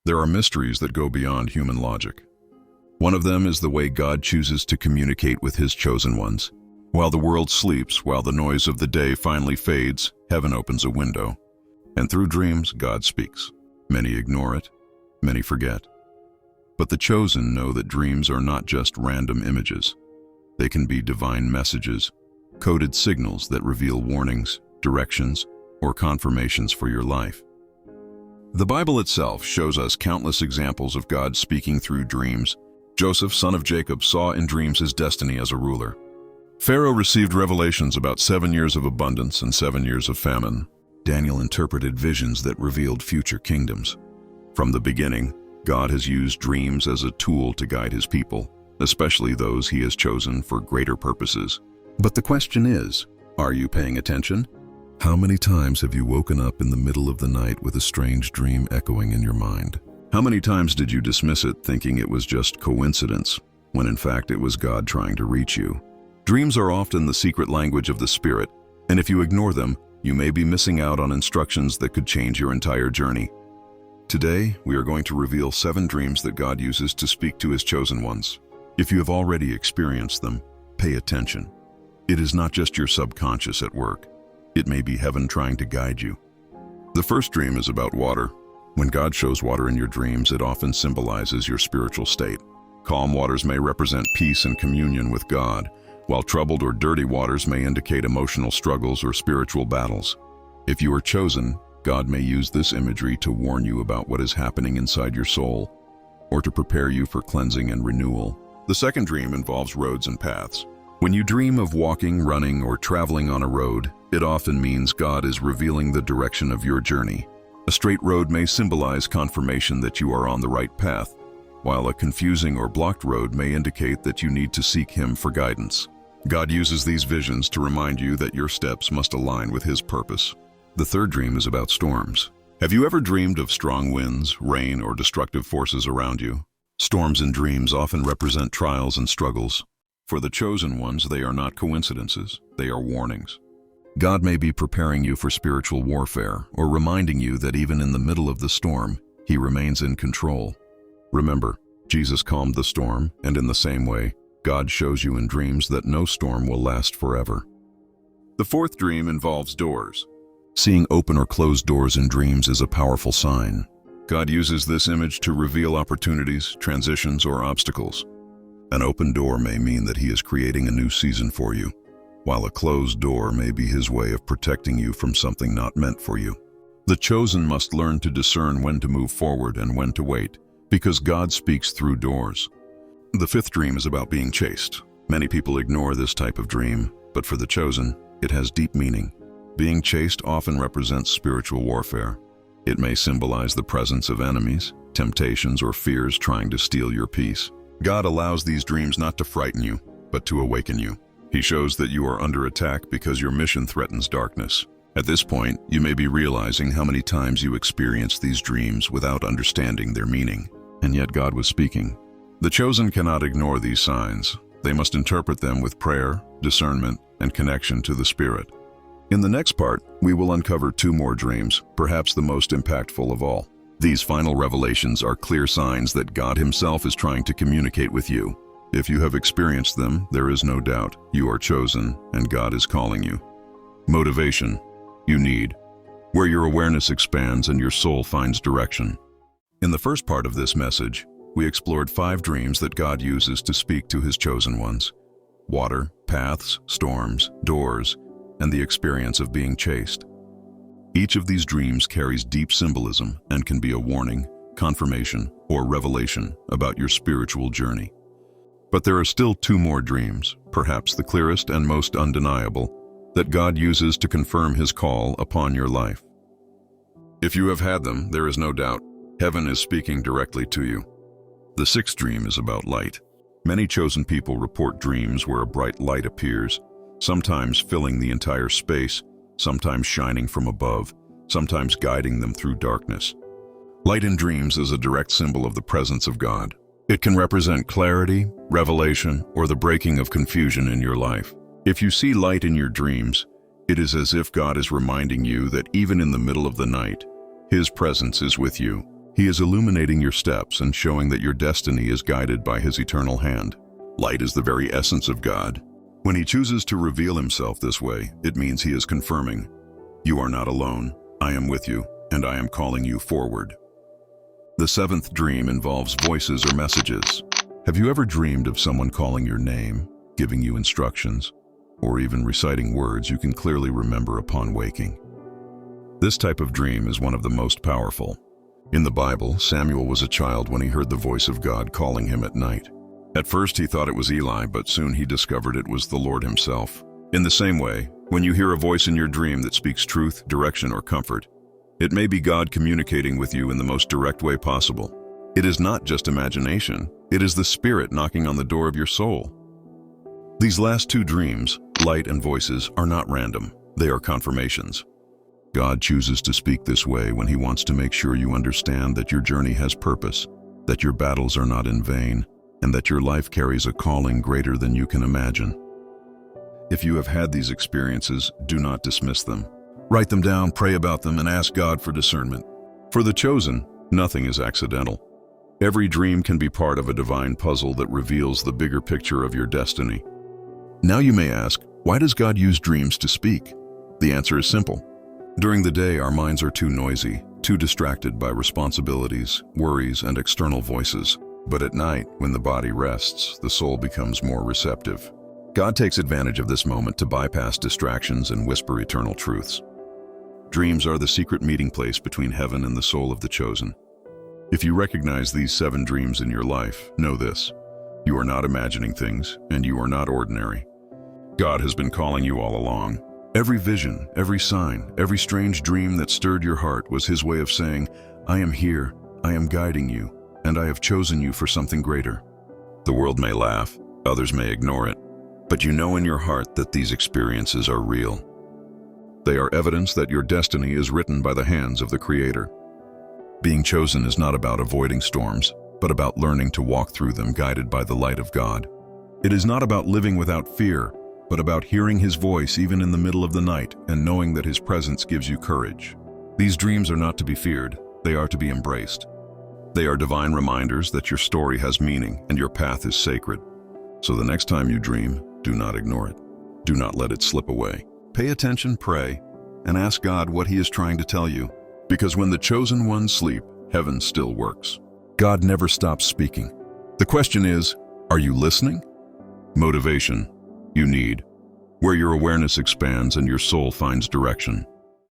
There are mysteries that go beyond human logic. One of them is the way God chooses to communicate with His chosen ones. While the world sleeps, while the noise of the day finally fades, heaven opens a window. And through dreams, God speaks. Many ignore it, many forget. But the chosen know that dreams are not just random images. They can be divine messages, coded signals that reveal warnings, directions, or confirmations for your life. The Bible itself shows us countless examples of God speaking through dreams. Joseph, son of Jacob, saw in dreams his destiny as a ruler. Pharaoh received revelations about 7 years of abundance and 7 years of famine. Daniel interpreted visions that revealed future kingdoms. From the beginning, God has used dreams as a tool to guide His people, especially those He has chosen for greater purposes. But the question is, are you paying attention? How many times have you woken up in the middle of the night with a strange dream echoing in your mind? How many times did you dismiss it thinking it was just coincidence, when in fact it was God trying to reach you? Dreams are often the secret language of the Spirit, and if you ignore them, you may be missing out on instructions that could change your entire journey. Today, we are going to reveal 7 dreams that God uses to speak to His chosen ones. If you have already experienced them, pay attention. It is not just your subconscious at work. It may be heaven trying to guide you. The first dream is about water. When God shows water in your dreams, it often symbolizes your spiritual state. Calm waters may represent peace and communion with God, while troubled or dirty waters may indicate emotional struggles or spiritual battles. If you are chosen, God may use this imagery to warn you about what is happening inside your soul, or to prepare you for cleansing and renewal. The second dream involves roads and paths. When you dream of walking, running, or traveling on a road, it often means God is revealing the direction of your journey. A straight road may symbolize confirmation that you are on the right path, while a confusing or blocked road may indicate that you need to seek Him for guidance. God uses these visions to remind you that your steps must align with His purpose. The third dream is about storms. Have you ever dreamed of strong winds, rain, or destructive forces around you? Storms in dreams often represent trials and struggles. For the chosen ones, they are not coincidences, they are warnings. God may be preparing you for spiritual warfare, or reminding you that even in the middle of the storm, He remains in control. Remember, Jesus calmed the storm, and in the same way, God shows you in dreams that no storm will last forever. The fourth dream involves doors. Seeing open or closed doors in dreams is a powerful sign. God uses this image to reveal opportunities, transitions, or obstacles. An open door may mean that He is creating a new season for you, while a closed door may be His way of protecting you from something not meant for you. The chosen must learn to discern when to move forward and when to wait, because God speaks through doors. The fifth dream is about being chased. Many people ignore this type of dream, but for the chosen, it has deep meaning. Being chased often represents spiritual warfare. It may symbolize the presence of enemies, temptations, or fears trying to steal your peace. God allows these dreams not to frighten you, but to awaken you. He shows that you are under attack because your mission threatens darkness. At this point, you may be realizing how many times you experienced these dreams without understanding their meaning, and yet God was speaking. The chosen cannot ignore these signs. They must interpret them with prayer, discernment, and connection to the Spirit. In the next part, we will uncover 2 more dreams, perhaps the most impactful of all. These final revelations are clear signs that God Himself is trying to communicate with you. If you have experienced them, there is no doubt you are chosen and God is calling you. Motivation you need, where your awareness expands and your soul finds direction. In the first part of this message, we explored 5 dreams that God uses to speak to His chosen ones: water, paths, storms, doors, and the experience of being chased. Each of these dreams carries deep symbolism and can be a warning, confirmation, or revelation about your spiritual journey. But there are still 2 more dreams, perhaps the clearest and most undeniable, that God uses to confirm His call upon your life. If you have had them, there is no doubt heaven is speaking directly to you. The 6th dream is about light. Many chosen people report dreams where a bright light appears, sometimes filling the entire space, sometimes shining from above, sometimes guiding them through darkness. Light in dreams is a direct symbol of the presence of God. It can represent clarity, revelation, or the breaking of confusion in your life. If you see light in your dreams, it is as if God is reminding you that even in the middle of the night, His presence is with you. He is illuminating your steps and showing that your destiny is guided by his eternal hand. Light is the very essence of God. When he chooses to reveal himself this way, it means he is confirming, "You are not alone. I am with you, and I am calling you forward." The seventh dream involves voices or messages. Have you ever dreamed of someone calling your name, giving you instructions, or even reciting words you can clearly remember upon waking? This type of dream is one of the most powerful. In the Bible, Samuel was a child when he heard the voice of God calling him at night. At first he thought it was Eli, but soon he discovered it was the Lord himself. In the same way, when you hear a voice in your dream that speaks truth, direction, or comfort, it may be God communicating with you in the most direct way possible. It is not just imagination, it is the Spirit knocking on the door of your soul. These last two dreams, light and voices, are not random, they are confirmations. God chooses to speak this way when he wants to make sure you understand that your journey has purpose, that your battles are not in vain, and that your life carries a calling greater than you can imagine. If you have had these experiences, do not dismiss them. Write them down, pray about them, and ask God for discernment. For the chosen, nothing is accidental. Every dream can be part of a divine puzzle that reveals the bigger picture of your destiny. Now you may ask, why does God use dreams to speak? The answer is simple. During the day, our minds are too noisy, too distracted by responsibilities, worries, and external voices. But at night, when the body rests, the soul becomes more receptive. God takes advantage of this moment to bypass distractions and whisper eternal truths. Dreams are the secret meeting place between heaven and the soul of the chosen. If you recognize these 7 dreams in your life, know this: you are not imagining things, and you are not ordinary. God has been calling you all along. Every vision, every sign, every strange dream that stirred your heart was his way of saying, "I am here, I am guiding you, and I have chosen you for something greater." The world may laugh, others may ignore it, but you know in your heart that these experiences are real. They are evidence that your destiny is written by the hands of the Creator. Being chosen is not about avoiding storms, but about learning to walk through them guided by the light of God. It is not about living without fear, but about hearing his voice even in the middle of the night and knowing that his presence gives you courage. These dreams are not to be feared, they are to be embraced. They are divine reminders that your story has meaning and your path is sacred. So the next time you dream, do not ignore it. Do not let it slip away. Pay attention, pray, and ask God what he is trying to tell you. Because when the chosen ones sleep, heaven still works. God never stops speaking. The question is, are you listening? Motivation you need, where your awareness expands and your soul finds direction.